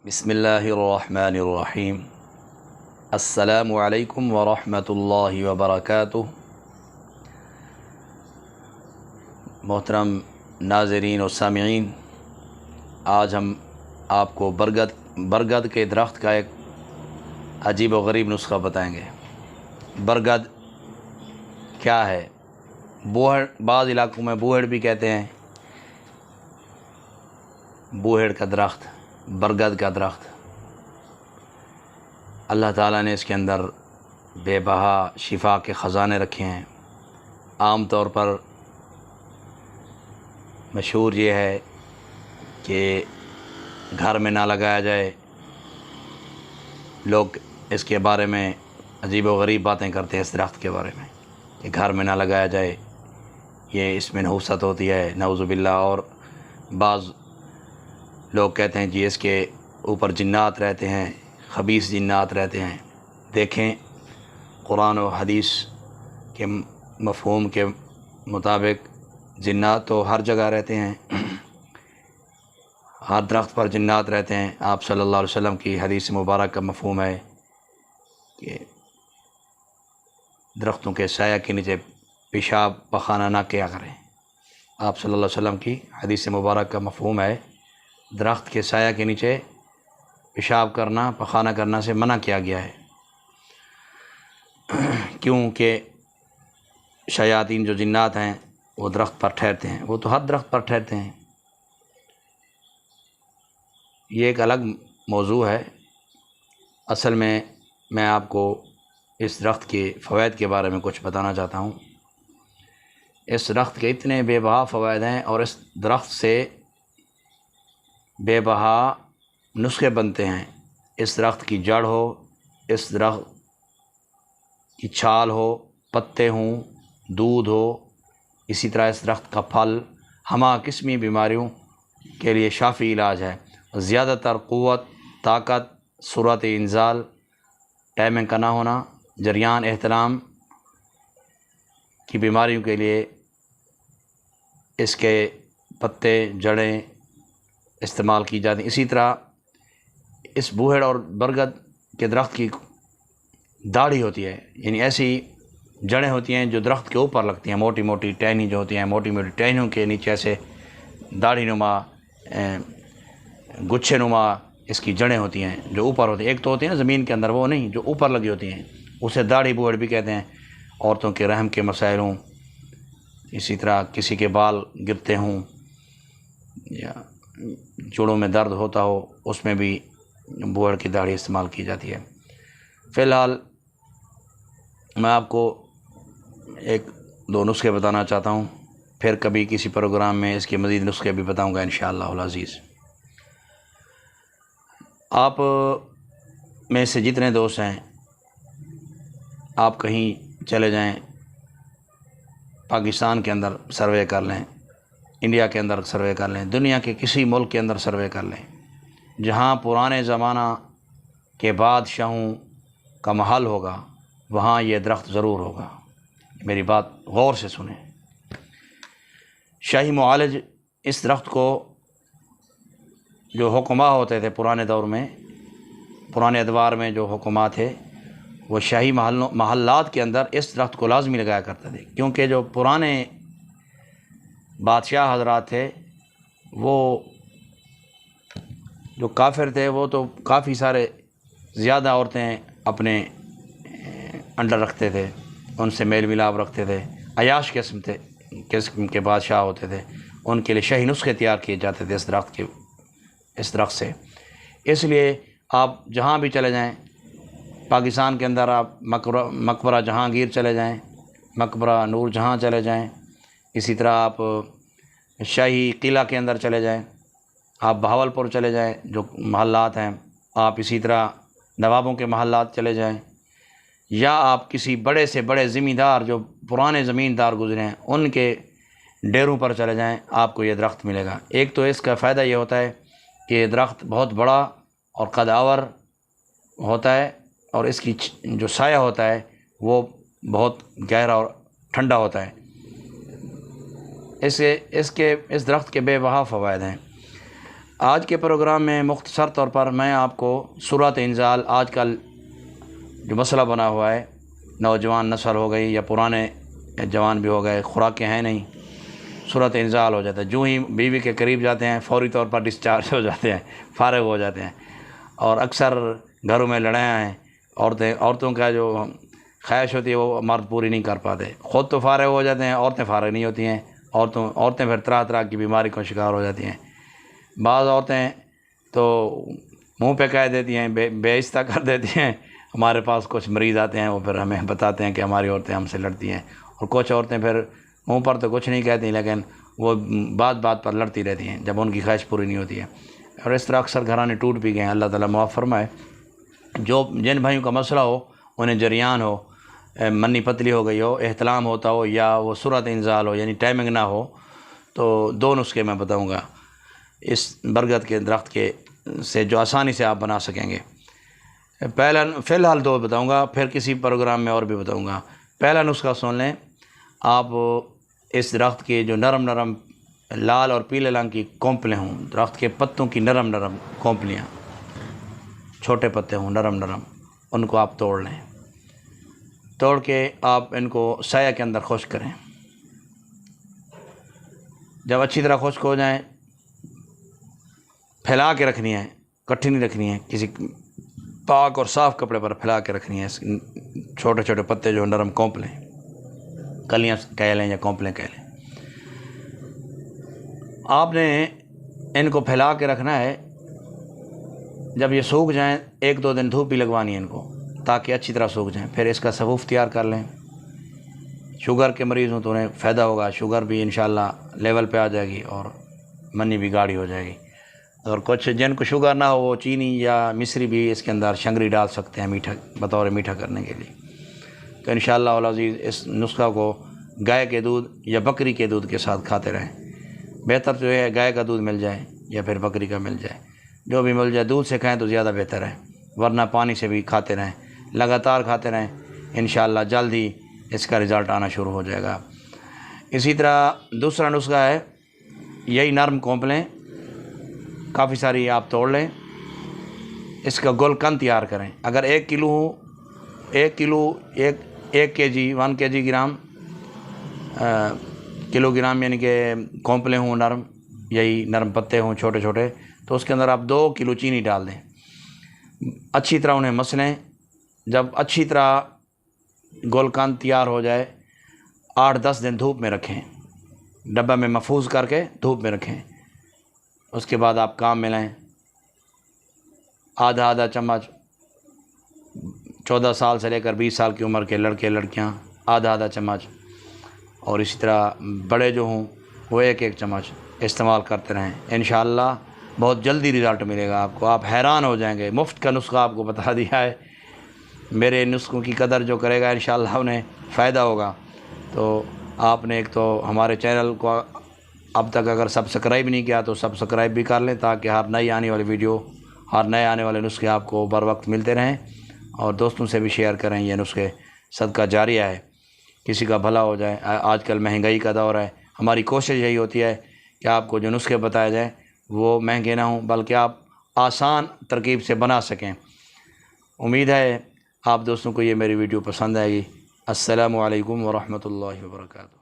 بسم اللہ الرحمن الرحیم۔ السلام علیکم ورحمۃ اللہ وبرکاتہ۔ محترم ناظرین و سامعین، آج ہم آپ کو برگد کے درخت کا ایک عجیب و غریب نسخہ بتائیں گے۔ برگد کیا ہے؟ بوہڑ، بعض علاقوں میں بوہڑ بھی کہتے ہیں۔ بوہڑ کا درخت، برگد کا درخت، اللہ تعالیٰ نے اس کے اندر بے بہا شفا کے خزانے رکھے ہیں۔ عام طور پر مشہور یہ ہے کہ گھر میں نہ لگایا جائے۔ لوگ اس کے بارے میں عجیب و غریب باتیں کرتے ہیں اس درخت کے بارے میں کہ گھر میں نہ لگایا جائے، یہ اس میں نحوست ہوتی ہے، نعوذ باللہ۔ اور بعض لوگ کہتے ہیں جی اس کے اوپر جنات رہتے ہیں، خبیث جنات رہتے ہیں۔ دیکھیں، قرآن و حدیث کے مفہوم کے مطابق جنات تو ہر جگہ رہتے ہیں، ہر درخت پر جنات رہتے ہیں۔ آپ صلی اللہ علیہ وسلم کی حدیث مبارک کا مفہوم ہے کہ درختوں کے سایہ کے نیچے پیشاب پخانہ نہ کیا کریں۔ آپ صلی اللہ علیہ وسلم کی حدیث مبارک کا مفہوم ہے درخت کے سایہ کے نیچے پیشاب کرنا، پخانہ کرنا سے منع کیا گیا ہے، کیونکہ شیاطین جو جنات ہیں وہ درخت پر ٹھہرتے ہیں، وہ تو ہر درخت پر ٹھہرتے ہیں۔ یہ ایک الگ موضوع ہے۔ اصل میں میں آپ کو اس درخت کے فوائد کے بارے میں کچھ بتانا چاہتا ہوں۔ اس درخت کے اتنے بے بہا فوائد ہیں، اور اس درخت سے بے بہا نسخے بنتے ہیں۔ اس درخت کی جڑ ہو، اس درخت کی چھال ہو، پتے ہوں، دودھ ہو، اسی طرح اس درخت کا پھل ہمہ قسمی بیماریوں کے لیے شافی علاج ہے۔ زیادہ تر قوت، طاقت، سرعت انزال، ٹائمنگ کا نہ ہونا، جریان احتلام کی بیماریوں کے لیے اس کے پتے، جڑیں استعمال کی جاتی ہیں۔ اسی طرح اس بوہڑ اور برگد کے درخت کی داڑھی ہوتی ہے، یعنی ایسی جڑیں ہوتی ہیں جو درخت کے اوپر لگتی ہیں، موٹی موٹی ٹہنی جو ہوتی ہیں، موٹی موٹی ٹہنیوں کے نیچے ایسے داڑھی نما، گچھے نما اس کی جڑیں ہوتی ہیں جو اوپر ہوتی ہیں۔ ایک تو ہوتی ہیں نا زمین کے اندر، وہ نہیں، جو اوپر لگی ہوتی ہیں، اسے داڑھی بوہڑ بھی کہتے ہیں۔ عورتوں کے رحم کے مسائل ہوں، اسی طرح کسی کے بال گرتے ہوں یا جوڑوں میں درد ہوتا ہو، اس میں بھی بوہڑ کی داڑھی استعمال کی جاتی ہے۔ فی الحال میں آپ کو ایک دو نسخے بتانا چاہتا ہوں، پھر کبھی کسی پروگرام میں اس کے مزید نسخے بھی بتاؤں گا انشاءاللہ العزیز۔ آپ میں سے جتنے دوست ہیں، آپ کہیں چلے جائیں، پاکستان کے اندر سروے کر لیں، انڈیا کے اندر سروے کر لیں، دنیا کے کسی ملک کے اندر سروے کر لیں، جہاں پرانے زمانہ کے بادشاہوں کا محل ہوگا وہاں یہ درخت ضرور ہوگا۔ میری بات غور سے سنیں۔ شاہی معالج اس درخت کو، جو حکماں ہوتے تھے پرانے دور میں، پرانے ادوار میں جو حکماں تھے، وہ شاہی محلات کے اندر اس درخت کو لازمی لگایا کرتے تھے، کیونکہ جو پرانے بادشاہ حضرات تھے، وہ جو کافر تھے، وہ تو کافی سارے زیادہ عورتیں اپنے انڈر رکھتے تھے، ان سے میل ملاپ رکھتے تھے، عیاش قسم کے بادشاہ ہوتے تھے۔ ان کے لیے شاہی نسخے تیار کیے جاتے تھے اس درخت سے۔ اس لیے آپ جہاں بھی چلے جائیں، پاکستان کے اندر آپ مقبرہ جہانگیر چلے جائیں، مقبرہ نور جہاں چلے جائیں، اسی طرح آپ شاہی قلعہ کے اندر چلے جائیں، آپ بہاولپور چلے جائیں جو محلات ہیں، آپ اسی طرح نوابوں کے محلات چلے جائیں، یا آپ کسی بڑے سے بڑے زمیندار جو پرانے زمیندار گزرے ہیں ان کے ڈیروں پر چلے جائیں، آپ کو یہ درخت ملے گا۔ ایک تو اس کا فائدہ یہ ہوتا ہے کہ یہ درخت بہت بڑا اور قد آور ہوتا ہے، اور اس کی جو سایہ ہوتا ہے وہ بہت گہرا اور ٹھنڈا ہوتا ہے۔ اس درخت کے بے بہا فوائد ہیں۔ آج کے پروگرام میں مختصر طور پر میں آپ کو سورۃ انزال، آج کل جو مسئلہ بنا ہوا ہے، نوجوان نسل ہو گئی یا پرانے جوان بھی ہو گئے، خوراکیں ہیں نہیں، سورۃ انزال ہو جاتا ہے، جو ہی بیوی کے قریب جاتے ہیں فوری طور پر ڈسچارج ہو جاتے ہیں، فارغ ہو جاتے ہیں، اور اکثر گھروں میں لڑائیاں ہیں، عورتوں کا جو خواہش ہوتی ہے وہ مرد پوری نہیں کر پاتے، خود تو فارغ ہو جاتے ہیں، عورتیں فارغ نہیں ہوتی ہیں، عورتیں پھر طرح طرح کی بیماری کا شکار ہو جاتی ہیں۔ بعض عورتیں تو منہ پہ کہہ دیتی ہیں، بے عزتہ کر دیتی ہیں۔ ہمارے پاس کچھ مریض آتے ہیں، وہ پھر ہمیں بتاتے ہیں کہ ہماری عورتیں ہم سے لڑتی ہیں، اور کچھ عورتیں پھر منہ پر تو کچھ نہیں کہتی لیکن وہ بات بات پر لڑتی رہتی ہیں جب ان کی خواہش پوری نہیں ہوتی ہے، اور اس طرح اکثر گھرانے ٹوٹ بھی گئے ہیں۔ اللہ تعالیٰ معاف فرمائے۔ جن بھائیوں کا مسئلہ ہو، انہیں جریان ہو، منی پتلی ہو گئی ہو، احتلام ہوتا ہو، یا وہ سورۃ انزال ہو یعنی ٹائمنگ نہ ہو، تو دو نسخے میں بتاؤں گا اس برگد کے درخت کے سے جو آسانی سے آپ بنا سکیں گے۔ پہلا فی الحال دو بتاؤں گا، پھر کسی پروگرام میں اور بھی بتاؤں گا۔ پہلا نسخہ سن لیں آپ، اس درخت کے جو نرم نرم لال اور پیلے رنگ کی کونپلیں ہوں، درخت کے پتوں کی نرم نرم کونپلیاں، چھوٹے پتے ہوں نرم نرم، ان کو آپ توڑ لیں، توڑ کے آپ ان کو سایہ کے اندر خشک کریں۔ جب اچھی طرح خشک ہو جائیں، پھیلا کے رکھنی ہے، کٹھی نہیں رکھنی ہے، کسی پاک اور صاف کپڑے پر پھیلا کے رکھنی ہے۔ چھوٹے چھوٹے پتے جو نرم کونپلیں، کلیاں کہہ لیں یا کونپلیں کہہ لیں، آپ نے ان کو پھیلا کے رکھنا ہے۔ جب یہ سوکھ جائیں، 1-2 دن دھوپ بھی لگوانی ہے ان کو تاکہ اچھی طرح سوکھ جائیں، پھر اس کا صفوف تیار کر لیں۔ شوگر کے مریض ہوں تو انہیں فائدہ ہوگا، شوگر بھی انشاءاللہ لیول پہ آ جائے گی اور منی بھی گاڑھی ہو جائے گی۔ اور کچھ جن کو شوگر نہ ہو وہ چینی یا مصری بھی اس کے اندر شنگری ڈال سکتے ہیں میٹھا، بطور میٹھا کرنے کے لیے۔ تو انشاءاللہ العزیز اس نسخہ کو گائے کے دودھ یا بکری کے دودھ کے ساتھ کھاتے رہیں۔ بہتر تو ہے گائے کا دودھ مل جائے یا پھر بکری کا مل جائے، جو بھی مل جائے، دودھ سے کھائیں تو زیادہ بہتر ہے، ورنہ پانی سے بھی کھاتے رہیں، لگاتار کھاتے رہیں، انشاءاللہ جلد ہی اس کا رزلٹ آنا شروع ہو جائے گا۔ اسی طرح دوسرا نسخہ ہے، یہی نرم کونپلیں کافی ساری آپ توڑ لیں، اس کا گول کن تیار کریں۔ اگر 1 کلو ہو، 1 کے جی 1 kg گرام کلو گرام یعنی کہ کونپلیں ہوں نرم، یہی نرم پتے ہوں چھوٹے چھوٹے، تو اس کے اندر آپ 2 کلو چینی ڈال دیں، اچھی طرح انہیں مسلیں۔ جب اچھی طرح گول کان تیار ہو جائے، 8-10 دن دھوپ میں رکھیں، ڈبہ میں محفوظ کر کے دھوپ میں رکھیں۔ اس کے بعد آپ کام میں لیں، آدھا چمچ 14 سال سے لے کر 20 سال کی عمر کے لڑکے لڑکیاں آدھا چمچ، اور اسی طرح بڑے جو ہوں وہ 1 چمچ استعمال کرتے رہیں۔ انشاءاللہ بہت جلدی رزلٹ ملے گا آپ کو، آپ حیران ہو جائیں گے۔ مفت کا نسخہ آپ کو بتا دیا ہے، میرے نسخوں کی قدر جو کرے گا انشاءاللہ انہیں فائدہ ہوگا۔ تو آپ نے ایک تو ہمارے چینل کو اب تک اگر سبسکرائب نہیں کیا تو سبسکرائب بھی کر لیں، تاکہ ہر نئی آنے والی ویڈیو، ہر نئے آنے والے نسخے آپ کو بر وقت ملتے رہیں، اور دوستوں سے بھی شیئر کریں۔ یہ نسخے صدقہ جاریہ ہے، کسی کا بھلا ہو جائے۔ آج کل مہنگائی کا دور ہے، ہماری کوشش یہی ہوتی ہے کہ آپ کو جو نسخے بتائے جائیں وہ مہنگے نہ ہوں، بلکہ آپ آسان ترکیب سے بنا سکیں۔ امید ہے آپ دوستوں کو یہ میری ویڈیو پسند آئے گی۔ السلام علیکم ورحمۃ اللہ وبرکاتہ۔